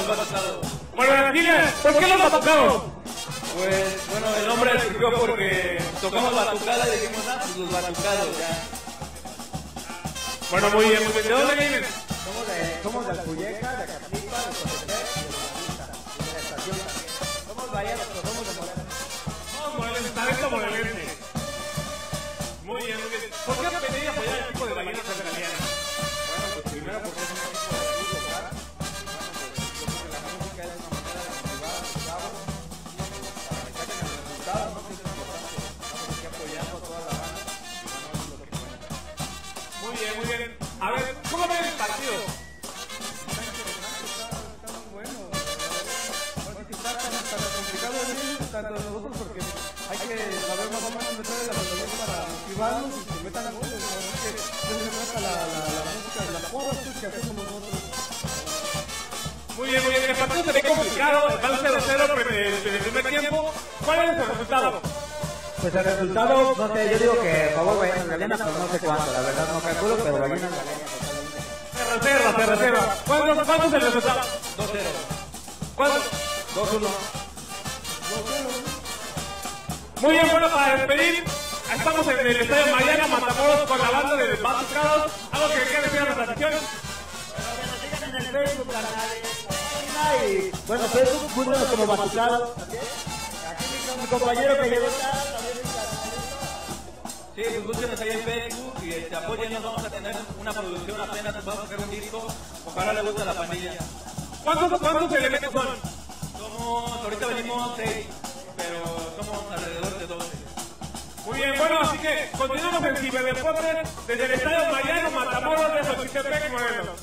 los batucados. Bueno, dime, ¿por qué los batucados? Pues, bueno, el nombre surgió porque tocamos batucada y dijimos, ah, pues los batucados, ya. Bueno, muy bien, muy bien. ¿De dónde vienen? Somos de Alpuyeca, de Acatlipa, de Cotepec y de Buenavista, y de la estación también. Somos variados, pero somos de Morelos. Somos morelenses, talento morelense. Muy bien, muy bien. ¿Por qué pedí apoyar al equipo de Ballenas Centralianas? Bueno, pues primero porque es un equipo de fútbol local. Bueno, pues yo creo que la música es una manera de motivar a los chavos para que saquen el resultado, ¿no? Que es importante. Estamos aquí apoyando a toda la banda y bueno, eso es lo que cuenta. Muy bien, muy bien. A ver, ¿cómo ven el partido? Está interesante, está muy bueno. Ahora sí que está tan complicado tanto nosotros porque hay que saber más o menos meter la pelota para motivarnos y que metan goles. La verdad es que eso se trata la música de las porras que hacemos nosotros. Muy bien, muy bien. El partido se ve complicado, va al 0-0 en el primer tiempo. ¿Cuál es el resultado? Pues el resultado, no sé, yo digo que a favor Ballenas Galenas, pero no sé cuánto, la verdad no calculo, pero Ballenas Galenas totalmente. Se reserva. ¿Cuánto es el resultado? 2-0. ¿Cuánto? 2-1. Muy bien, bueno, para despedir, estamos en el estadio Mariano Matamoros con la banda de Batucados. ¿Algo que quieran decir a la transmisión? En el Facebook, y bueno, Facebook, búsquenos como Batucados. Aquí mi compañero que llegó tarde también está. Sí, pues búsquenos ahí en Facebook y apóyennos, vamos a tener una producción apenas, vamos a hacer un disco, ojalá le guste a la pandilla. ¿Cuántos elementos son? Ahorita venimos 6, pero somos alrededor de 12. Muy bien, bueno, así que continuamos en Ciberdeportes desde el estadio Mariano Matamoros de Xochitepec, Morelos.